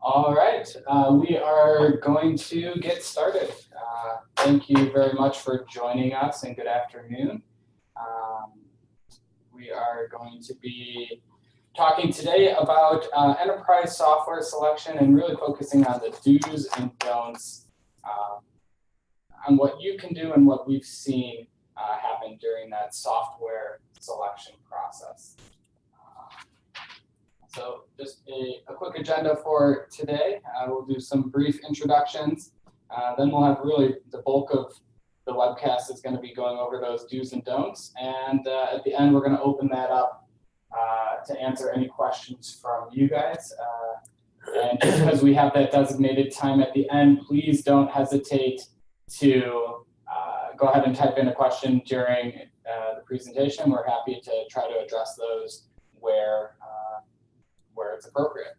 All right, we are going to get started. Thank you very much for joining us and good afternoon. We are going to be talking today about enterprise software selection and really focusing on the do's and don'ts on what you can do and what we've seen happen during that software selection process. So just a quick agenda for today. We'll do some brief introductions. Then we'll have really the bulk of the webcast is going to be going over those do's and don'ts. And at the end, we're going to open that up to answer any questions from you guys. And just because we have that designated time at the end, please don't hesitate to go ahead and type in a question during the presentation. We're happy to try to address those where it's appropriate.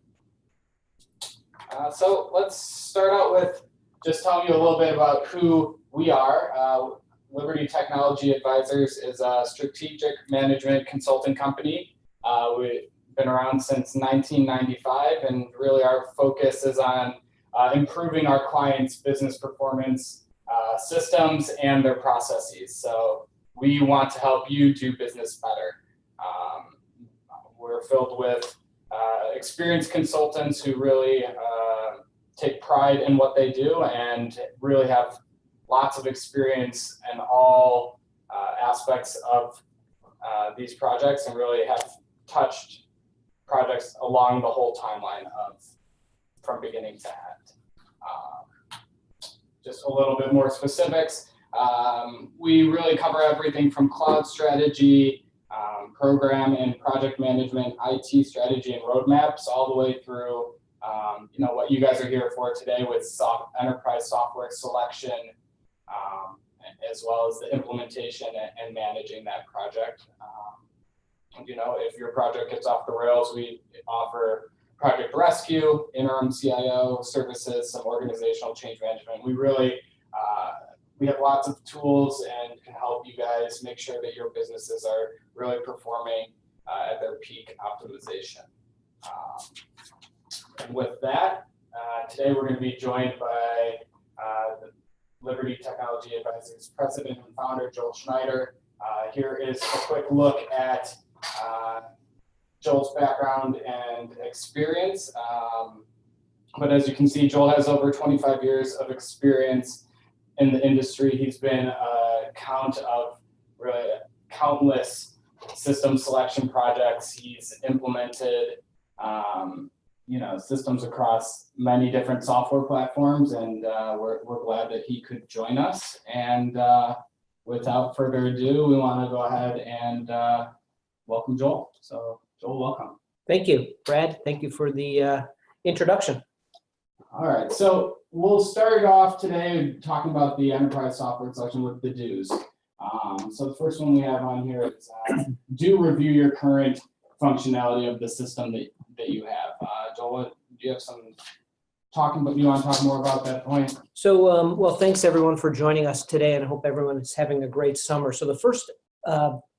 So let's start out with just telling you a little bit about who we are. Liberty Technology Advisors is a strategic management consulting company. We've been around since 1995, and really our focus is on improving our clients' business performance systems and their processes. So we want to help you do business better. We're filled with experienced consultants who really take pride in what they do and really have lots of experience in all aspects of these projects and really have touched projects along the whole timeline from beginning to end. Just a little bit more specifics. We really cover everything from cloud strategy, program and project management, IT strategy and roadmaps, all the way through what you guys are here for today with enterprise software selection, as well as the implementation and managing that project. If your project gets off the rails, we offer project rescue, interim CIO services, some organizational change management. We have lots of tools and can help you guys make sure that your businesses are really performing at their peak optimization. And with that, today we're going to be joined by the Liberty Technology Advisors President and Founder, Joel Schneider. Here is a quick look at Joel's background and experience. But as you can see, Joel has over 25 years of experience in the industry. He's been a count of really countless system selection projects. He's implemented systems across many different software platforms, and we're glad that he could join us. And without further ado, we want to go ahead and welcome Joel. So Joel, welcome. Thank you, Brad. Thank you for the introduction. All right, so we'll start off today talking about the enterprise software selection with the do's. So the first one we have on here is do review your current functionality of the system that you have. Joel, do you have some you want to talk more about that point? So, well, thanks everyone for joining us today, and I hope everyone is having a great summer. So the first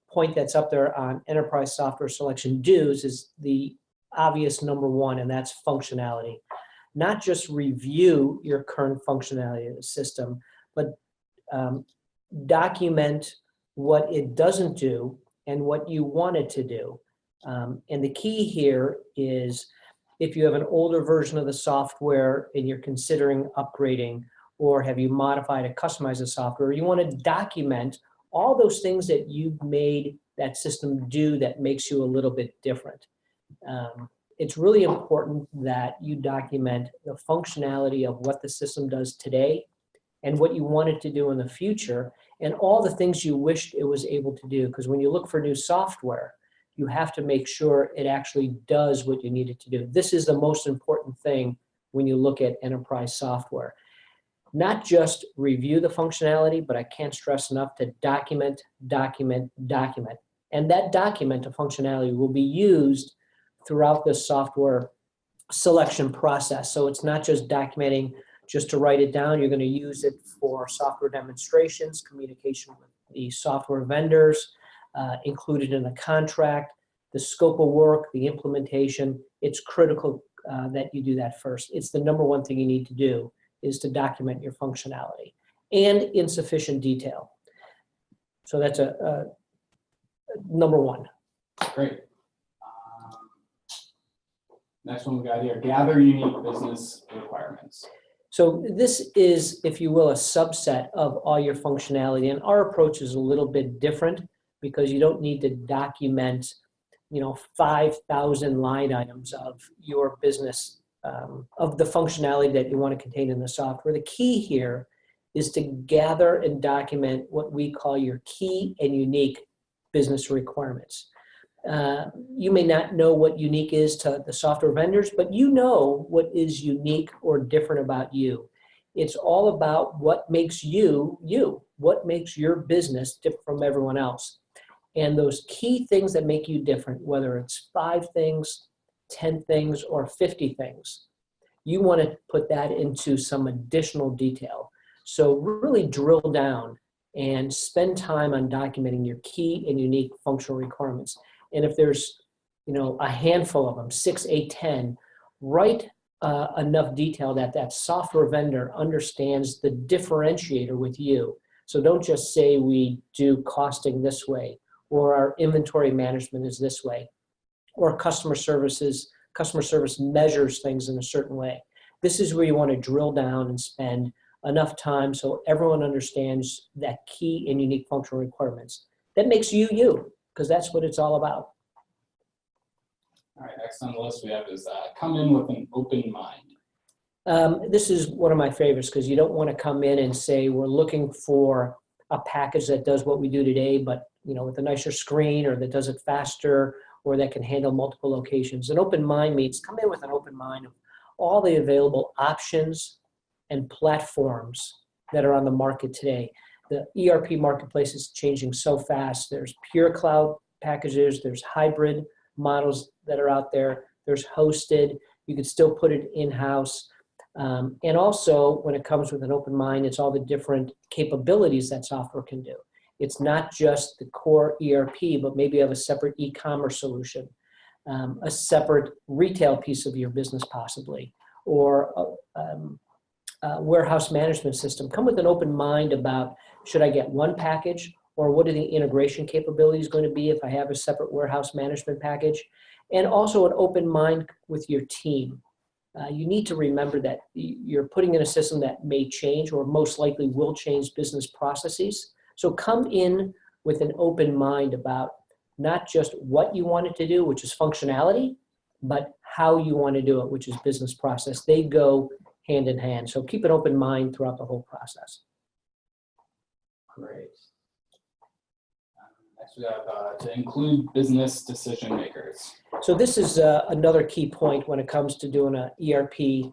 point that's up there on enterprise software selection do's is the obvious number one, and that's functionality. Not just review your current functionality of the system, but document what it doesn't do and what you want it to do. And the key here is if you have an older version of the software and you're considering upgrading, or have you modified or customized the software, you want to document all those things that you've made that system do that makes you a little bit different. It's really important that you document the functionality of what the system does today and what you want it to do in the future, and all the things you wished it was able to do. Because when you look for new software, you have to make sure it actually does what you need it to do. This is the most important thing when you look at enterprise software. Not just review the functionality, but I can't stress enough to document, document, document. And that document of functionality will be used throughout the software selection process. So it's not just documenting just to write it down. You're going to use it for software demonstrations, communication with the software vendors, included in the contract, the scope of work, the implementation. It's critical that you do that first. It's the number one thing you need to do, is to document your functionality and in sufficient detail. So that's a number one. Great. Next one we got here, gather unique business requirements. So this is, if you will, a subset of all your functionality, and our approach is a little bit different because you don't need to document, 5,000 line items of your business, of the functionality that you want to contain in the software. The key here is to gather and document what we call your key and unique business requirements. You may not know what unique is to the software vendors, but you know what is unique or different about you. It's all about what makes you, what makes your business different from everyone else. And those key things that make you different, whether it's 5 things, 10 things, or 50 things, you want to put that into some additional detail. So really drill down and spend time on documenting your key and unique functional requirements. And if there's, a handful of them, 6, 8, 10, write enough detail that that software vendor understands the differentiator with you. So don't just say we do costing this way, or our inventory management is this way, or customer service measures things in a certain way. This is where you want to drill down and spend enough time so everyone understands that key and unique functional requirements. That makes you, because that's what it's all about. All right, next on the list we have is come in with an open mind. This is one of my favorites because you don't want to come in and say we're looking for a package that does what we do today, but with a nicer screen, or that does it faster, or that can handle multiple locations. An open mind means come in with an open mind of all the available options and platforms that are on the market today. The ERP marketplace is changing so fast. There's pure cloud packages, there's hybrid models that are out there, there's hosted, you could still put it in-house. And also, when it comes with an open mind, it's all the different capabilities that software can do. It's not just the core ERP, but maybe you have a separate e-commerce solution, a separate retail piece of your business possibly, or a warehouse management system. Come with an open mind about, should I get one package, or what are the integration capabilities going to be if I have a separate warehouse management package? And also an open mind with your team. You need to remember that you're putting in a system that may change, or most likely will change, business processes. So come in with an open mind about not just what you want it to do, which is functionality, but how you want to do it, which is business process. They go hand in hand. So keep an open mind throughout the whole process. Great. Next we have to include business decision makers. So this is another key point when it comes to doing an ERP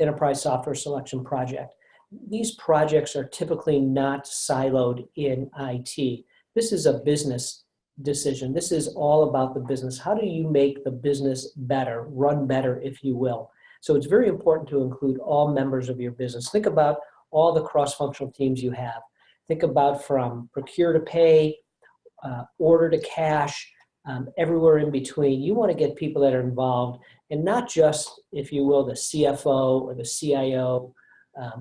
enterprise software selection project. These projects are typically not siloed in IT. This is a business decision. This is all about the business. How do you make the business better, run better, if you will? So it's very important to include all members of your business. Think about all the cross-functional teams you have. Think about from procure to pay, order to cash, everywhere in between. You want to get people that are involved, and not just, if you will, the CFO or the CIO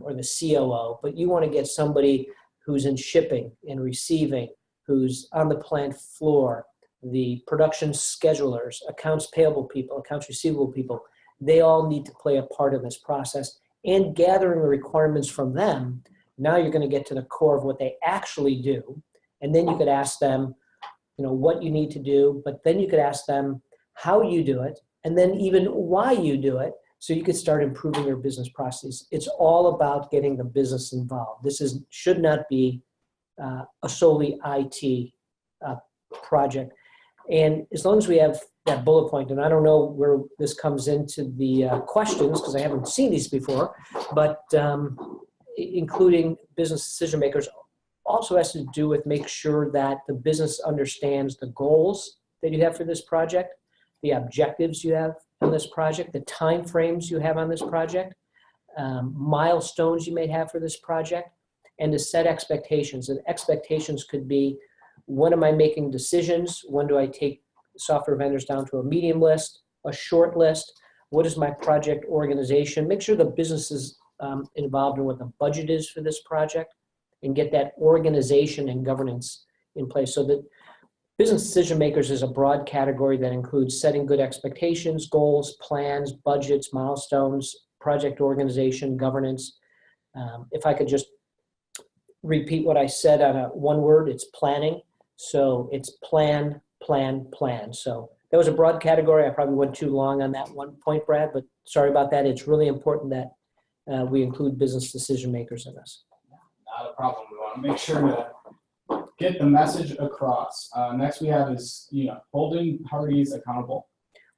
or the COO, but you want to get somebody who's in shipping and receiving, who's on the plant floor, the production schedulers, accounts payable people, accounts receivable people. They all need to play a part in this process, and gathering the requirements from them. Now you're going to get to the core of what they actually do, and then you could ask them, what you need to do, but then you could ask them how you do it, and then even why you do it, so you could start improving your business processes. It's all about getting the business involved. This should not be a solely IT project. And as long as we have that bullet point, and I don't know where this comes into the questions, because I haven't seen these before, but including business decision makers also has to do with make sure that the business understands the goals that you have for this project, the objectives you have on this project, the time frames you have on this project, milestones you may have for this project, and to set expectations. And expectations could be, when am I making decisions? When do I take software vendors down to a medium list, a short list? What is my project organization? Make sure the business is involved in what the budget is for this project, and get that organization and governance in place. So that business decision makers is a broad category that includes setting good expectations, goals, plans, budgets, milestones, project organization, governance. If I could just repeat what I said on one word, it's planning. So it's plan, plan, plan. So that was a broad category. I probably went too long on that one point, Brad, but sorry about that. It's really important that we include business decision makers in this. Not a problem. We want to make sure to get the message across. Next we have is, holding parties accountable.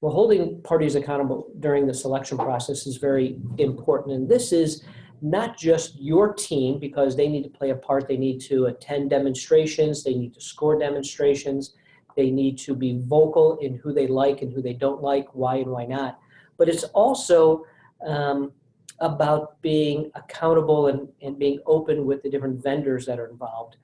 Well, holding parties accountable during the selection process is very important. And this is not just your team, because they need to play a part. They need to attend demonstrations. They need to score demonstrations. They need to be vocal in who they like and who they don't like, why and why not. But it's also about being accountable and being open with the different vendors that are involved.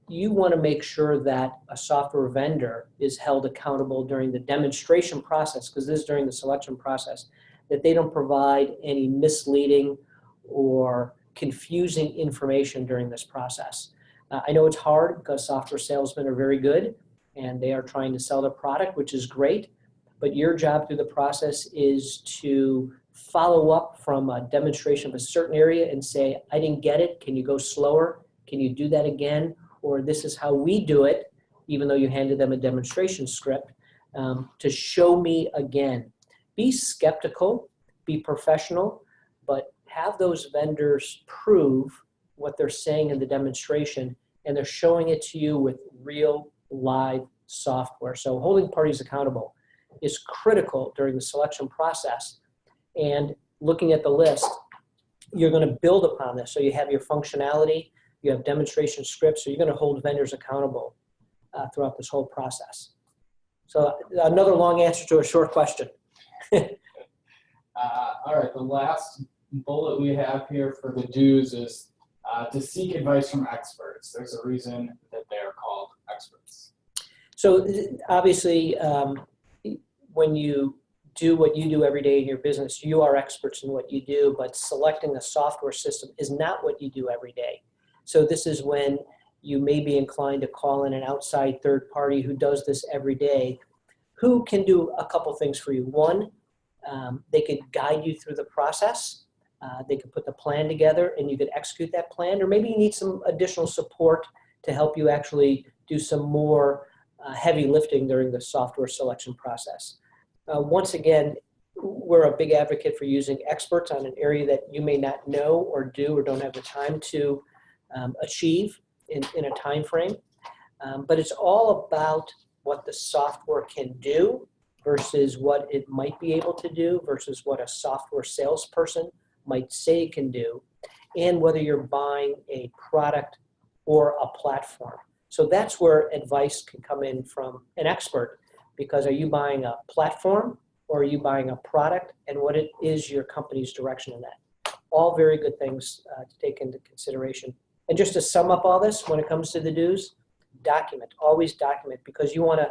You want to make sure that a software vendor is held accountable during the demonstration process, because this is during the selection process, that they don't provide any misleading or confusing information during this process. I know it's hard because software salesmen are very good and they are trying to sell their product, which is great, but your job through the process is to follow up from a demonstration of a certain area and say, I didn't get it, can you go slower? Can you do that again? Or this is how we do it, even though you handed them a demonstration script, to show me again. Be skeptical, be professional, but have those vendors prove what they're saying in the demonstration, and they're showing it to you with real live software. So holding parties accountable is critical during the selection process. And looking at the list, you're going to build upon this. So you have your functionality, you have demonstration scripts, so you're going to hold vendors accountable throughout this whole process. So another long answer to a short question. All right, the last bullet we have here for the do's is to seek advice from experts. There's a reason that they are called experts. So obviously, when you do what you do every day in your business, you are experts in what you do, but selecting a software system is not what you do every day. So this is when you may be inclined to call in an outside third party who does this every day, who can do a couple things for you. One, they could guide you through the process. They could put the plan together and you could execute that plan, or maybe you need some additional support to help you actually do some more heavy lifting during the software selection process. Once again, we're a big advocate for using experts on an area that you may not know or do or don't have the time to achieve in a time frame. But it's all about what the software can do versus what it might be able to do versus what a software salesperson might say it can do, and whether you're buying a product or a platform. So that's where advice can come in from an expert, because are you buying a platform or are you buying a product, and what it is your company's direction in that. All very good things to take into consideration. And just to sum up all this, when it comes to the do's, document, always document, because you want to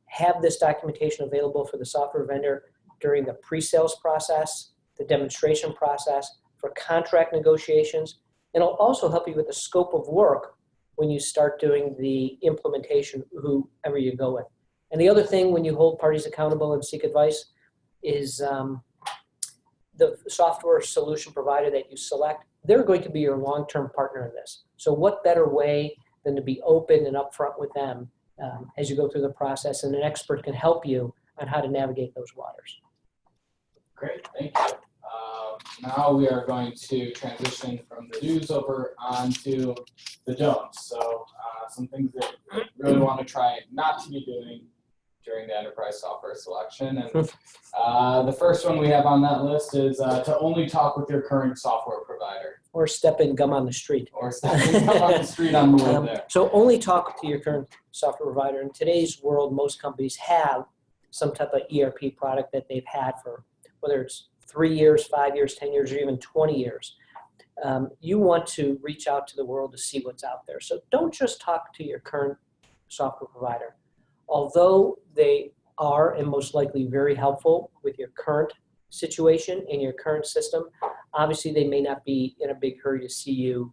have this documentation available for the software vendor during the pre-sales process, the demonstration process, for contract negotiations, and it'll also help you with the scope of work when you start doing the implementation, whoever you go with. And the other thing when you hold parties accountable and seek advice is the software solution provider that you select, they're going to be your long-term partner in this. So what better way than to be open and upfront with them as you go through the process, and an expert can help you on how to navigate those waters. Great, thank you. Now we are going to transition from the do's over onto the don'ts. So some things that we really want to try not to be doing during the enterprise software selection. And the first one we have on that list is to only talk with your current software provider. Or step in gum on the street. Or step in gum on the street on the way there. So only talk to your current software provider. In today's world, most companies have some type of ERP product that they've had for, whether it's 3 years, 5 years, 10 years, or even 20 years. You want to reach out to the world to see what's out there. So don't just talk to your current software provider. Although they are, and most likely very helpful with your current situation in your current system, obviously they may not be in a big hurry to see you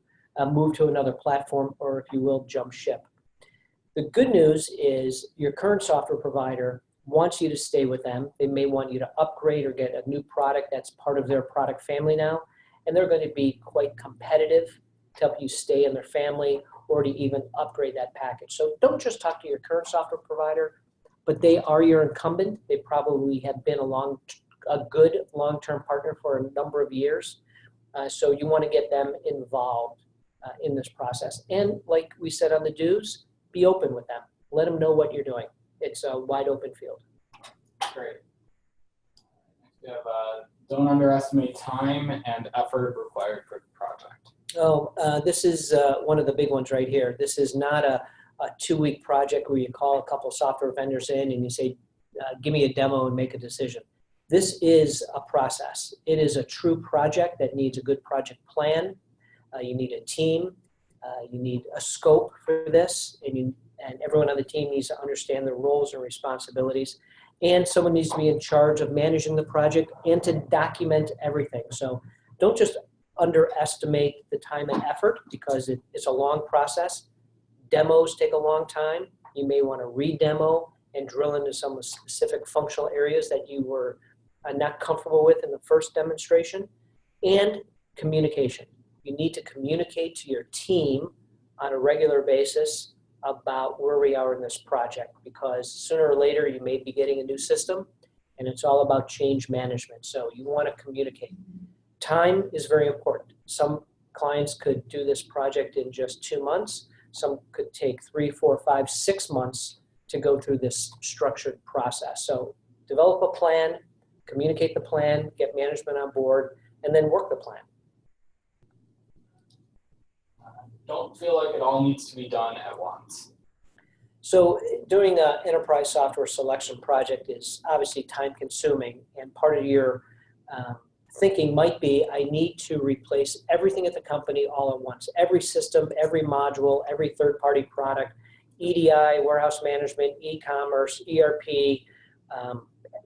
move to another platform, or if you will, jump ship. The good news is your current software provider wants you to stay with them. They may want you to upgrade or get a new product that's part of their product family now, and they're going to be quite competitive to help you stay in their family or to even upgrade that package. So don't just talk to your current software provider, but they are your incumbent. They probably have been a good long-term partner for a number of years. So you want to get them involved in this process. And like we said on the do's, be open with them. Let them know what you're doing. It's a wide open field. Great. We have, don't underestimate time and effort required for the project. Oh, this is one of the big ones right here. This is not a 2-week project where you call a couple software vendors in and you say, give me a demo and make a decision. This is a process. It is a true project that needs a good project plan. You need a team. You need a scope for this, and everyone on the team needs to understand their roles and responsibilities. And someone needs to be in charge of managing the project and to document everything. So don't just underestimate the time and effort, because it's a long process. Demos take a long time. You may want to re-demo and drill into some specific functional areas that you were not comfortable with in the first demonstration. And communication. You need to communicate to your team on a regular basis about where we are in this project, because sooner or later you may be getting a new system, and it's all about change management. So you want to communicate. Time is very important. Some clients could do this project in just 2 months. Some could take 3, 4, 5, 6 months to go through this structured process. So develop a plan, communicate the plan, get management on board, and then work the plan. Don't feel like it all needs to be done at once. So doing an enterprise software selection project is obviously time consuming, and part of your thinking might be, I need to replace everything at the company all at once. Every system, every module, every third-party product, EDI, warehouse management, e-commerce, ERP,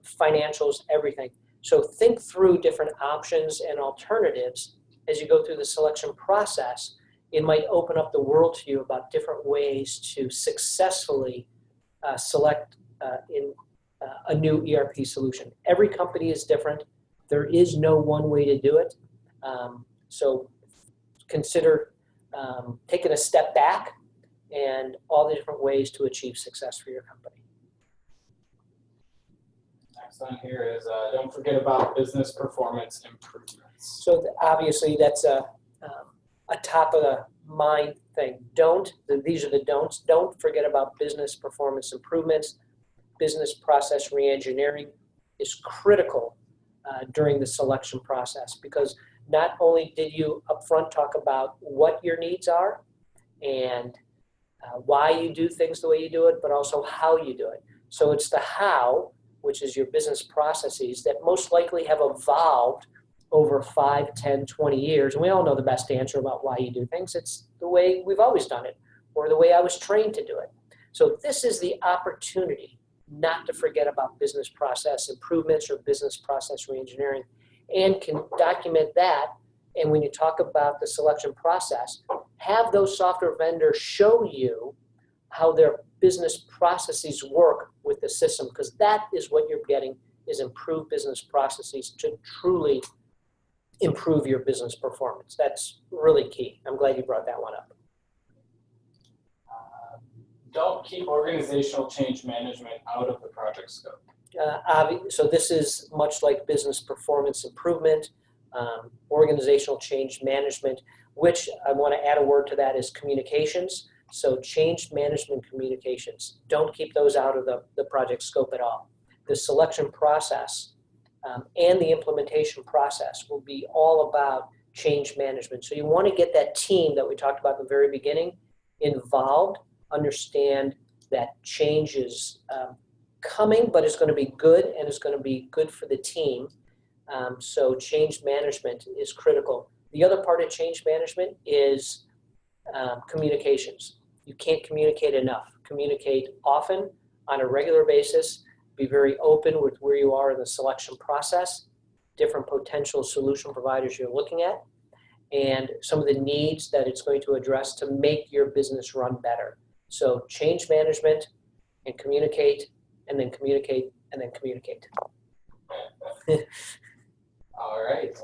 financials, everything. So think through different options and alternatives as you go through the selection process. It might open up the world to you about different ways to successfully select a new ERP solution. Every company is different. There is no one way to do it. So consider taking a step back and all the different ways to achieve success for your company. Next one here is don't forget about business performance improvements. So obviously that's a top of the mind thing. These are the don'ts. Don't forget about business performance improvements. Business process reengineering is critical during the selection process, because not only did you upfront talk about what your needs are and why you do things the way you do it, but also how you do it. So it's the how, which is your business processes, that most likely have evolved over 5, 10, 20 years. And we all know the best answer about why you do things. It's the way we've always done it, or the way I was trained to do it. So this is the opportunity not to forget about business process improvements or business process reengineering, and can document that. And when you talk about the selection process, have those software vendors show you how their business processes work with the system, because that is what you're getting, is improved business processes to truly improve your business performance. That's really key. I'm glad you brought that one up. Don't keep organizational change management out of the project scope. So this is much like business performance improvement, organizational change management, which I want to add a word to that, is communications. So change management communications. Don't keep those out of the project scope at all. The selection process and the implementation process will be all about change management. So you want to get that team that we talked about in the very beginning involved, understand that change is coming, but it's going to be good, and it's going to be good for the team. So change management is critical. The other part of change management is communications. You can't communicate enough. Communicate often, on a regular basis. Be very open with where you are in the selection process, different potential solution providers you're looking at, and some of the needs that it's going to address to make your business run better. So change management and communicate, and then communicate, and then communicate. All right.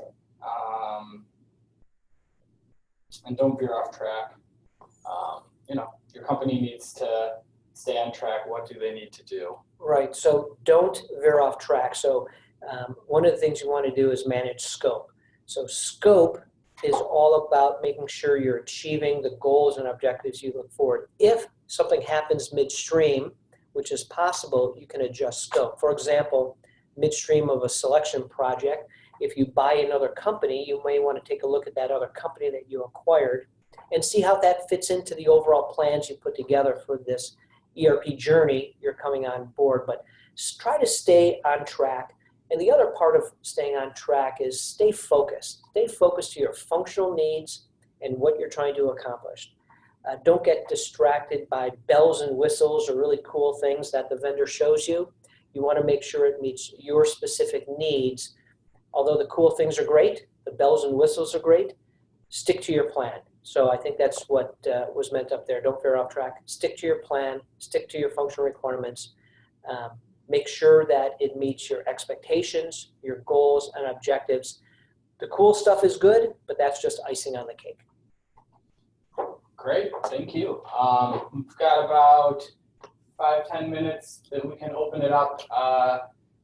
And don't veer off track. Your company needs to stay on track. What do they need to do? Right, so don't veer off track. So one of the things you want to do is manage scope. So scope is all about making sure you're achieving the goals and objectives you look forward. If something happens midstream, which is possible, you can adjust scope. For example, midstream of a selection project, if you buy another company, you may want to take a look at that other company that you acquired and see how that fits into the overall plans you put together for this ERP journey you're coming on board. But try to stay on track. And the other part of staying on track is stay focused. Stay focused to your functional needs and what you're trying to accomplish. Don't get distracted by bells and whistles or really cool things that the vendor shows you. You want to make sure it meets your specific needs. Although the cool things are great, the bells and whistles are great, stick to your plan. So I think that's what was meant up there. Don't veer off track. Stick to your plan, stick to your functional requirements. Make sure that it meets your expectations, your goals, and objectives. The cool stuff is good, but that's just icing on the cake. Great, thank you. We've got about 5-10 minutes that we can open it up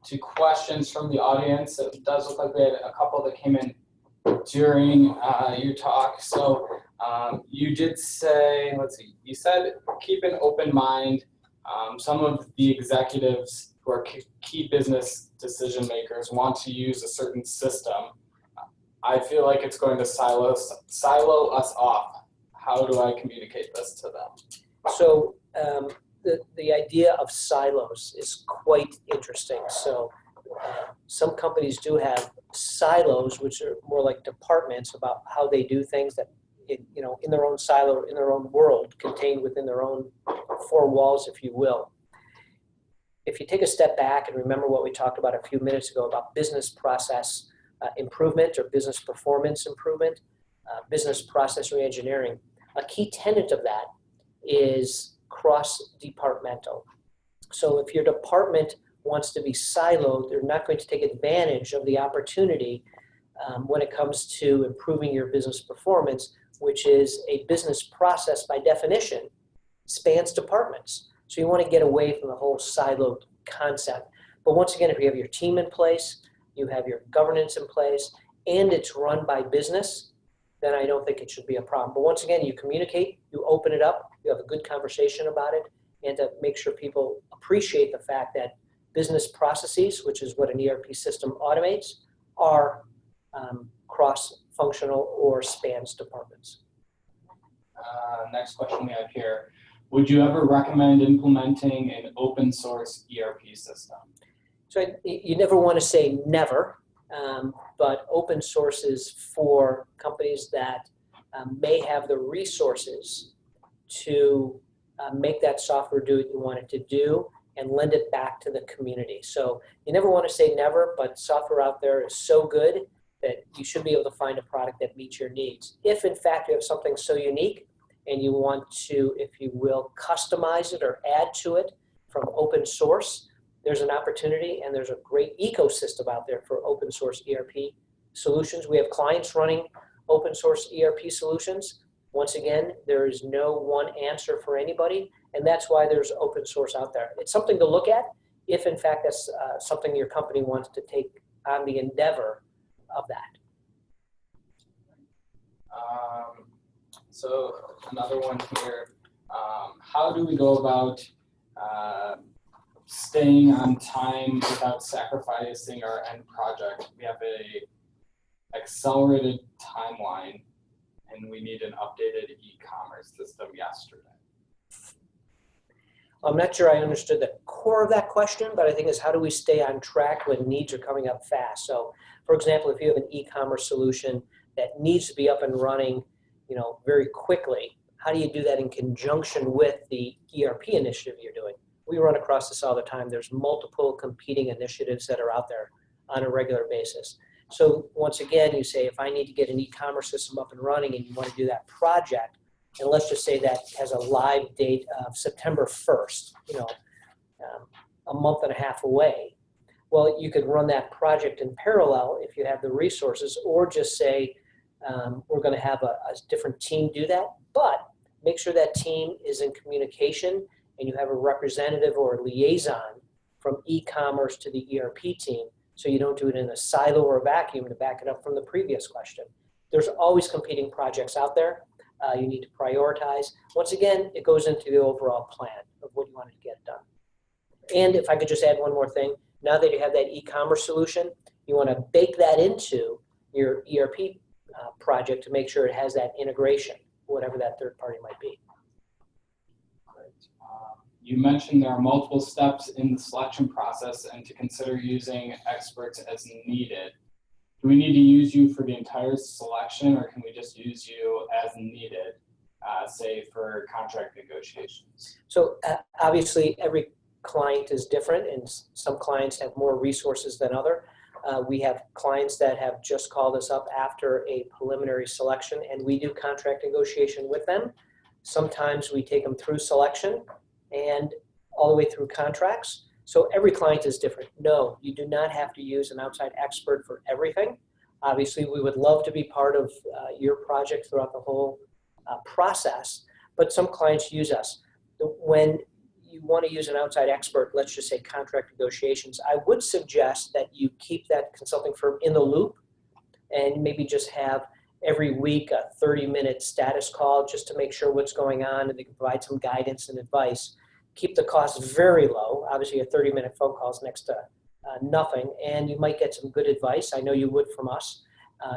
to questions from the audience. It does look like we had a couple that came in during your talk. So you did say, let's see, you said keep an open mind. Some of the executives who are key business decision makers want to use a certain system. I feel like it's going to silo us off. How do I communicate this to them? So the idea of silos is quite interesting. So some companies do have silos, which are more like departments about how they do things that, in their own silo, in their own world, contained within their own four walls, if you will. If you take a step back and remember what we talked about a few minutes ago about business process improvement or business performance improvement, business process reengineering, a key tenet of that is cross-departmental. So if your department wants to be siloed, they're not going to take advantage of the opportunity when it comes to improving your business performance, which is a business process by definition, spans departments. So you want to get away from the whole siloed concept. But once again, if you have your team in place, you have your governance in place, and it's run by business, then I don't think it should be a problem. But once again, you communicate, you open it up, you have a good conversation about it, and to make sure people appreciate the fact that business processes, which is what an ERP system automates, are cross-functional or spans departments. Next question we have here. Would you ever recommend implementing an open source ERP system? So you never want to say never, but open source is for companies that may have the resources to make that software do what you want it to do and lend it back to the community. So you never want to say never, but software out there is so good that you should be able to find a product that meets your needs. If in fact you have something so unique and you want to, if you will, customize it or add to it from open source, there's an opportunity and there's a great ecosystem out there for open source ERP solutions. We have clients running open source ERP solutions. Once again, there is no one answer for anybody, and that's why there's open source out there. It's something to look at if in fact that's something your company wants to take on the endeavor of that. So another one here, how do we go about staying on time without sacrificing our end project? We have a accelerated timeline and we need an updated e-commerce system yesterday. I'm not sure I understood the core of that question, but I think is how do we stay on track when needs are coming up fast? So for example, if you have an e-commerce solution that needs to be up and running, very quickly, how do you do that in conjunction with the ERP initiative you're doing? We run across this all the time. There's multiple competing initiatives that are out there on a regular basis. So once again, you say, if I need to get an e-commerce system up and running and you want to do that project, and let's just say that has a live date of September 1st, a month and a half away. Well, you could run that project in parallel if you have the resources, or just say, we're going to have a different team do that, but make sure that team is in communication and you have a representative or a liaison from e-commerce to the ERP team, so you don't do it in a silo or a vacuum. To back it up from the previous question, there's always competing projects out there. You need to prioritize. Once again, it goes into the overall plan of what you want to get done. And if I could just add one more thing, now that you have that e-commerce solution, you want to bake that into your ERP project to make sure it has that integration, whatever that third party might be. You mentioned there are multiple steps in the selection process and to consider using experts as needed. Do we need to use you for the entire selection, or can we just use you as needed, say for contract negotiations? So obviously every client is different, and some clients have more resources than other. We have clients that have just called us up after a preliminary selection, and we do contract negotiation with them. Sometimes we take them through selection and all the way through contracts. So every client is different. No, you do not have to use an outside expert for everything. Obviously, we would love to be part of your project throughout the whole process, but some clients use us. When you want to use an outside expert, let's just say contract negotiations, I would suggest that you keep that consulting firm in the loop and maybe just have every week a 30-minute status call just to make sure what's going on, and they can provide some guidance and advice. Keep the costs very low. Obviously, a 30-minute phone call is next to nothing, and you might get some good advice. I know you would from us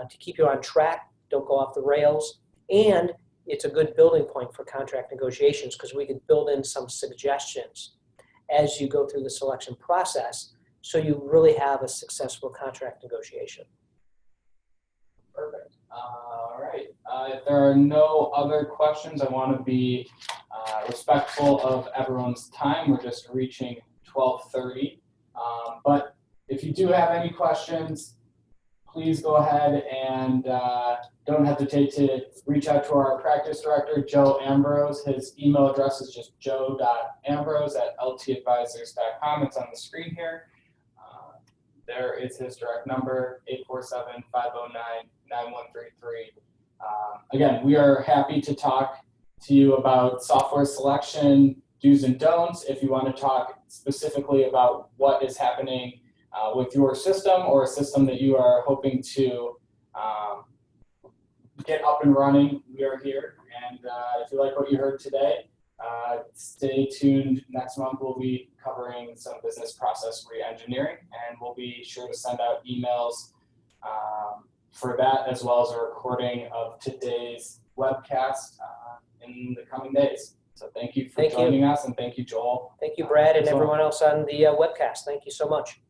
to keep you on track. Don't go off the rails. And it's a good building point for contract negotiations because we can build in some suggestions as you go through the selection process so you really have a successful contract negotiation. Perfect. All right. If there are no other questions, I want to be respectful of everyone's time. We're just reaching 12:30. But if you do have any questions, please go ahead and don't hesitate to reach out to our practice director, Joe Ambrose. His email address is just joe.ambrose@ltadvisors.com. It's on the screen here. There is his direct number, 847-509-9133. Again, we are happy to talk to you about software selection, do's and don'ts. If you want to talk specifically about what is happening with your system or a system that you are hoping to get up and running, we are here. And if you like what you heard today, stay tuned. Next month we'll be covering some business process re-engineering, and we'll be sure to send out emails for that, as well as a recording of today's webcast in the coming days. So thank you for joining us, and thank you, Joel. Thank you, Brad, and everyone else on the webcast. Thank you so much.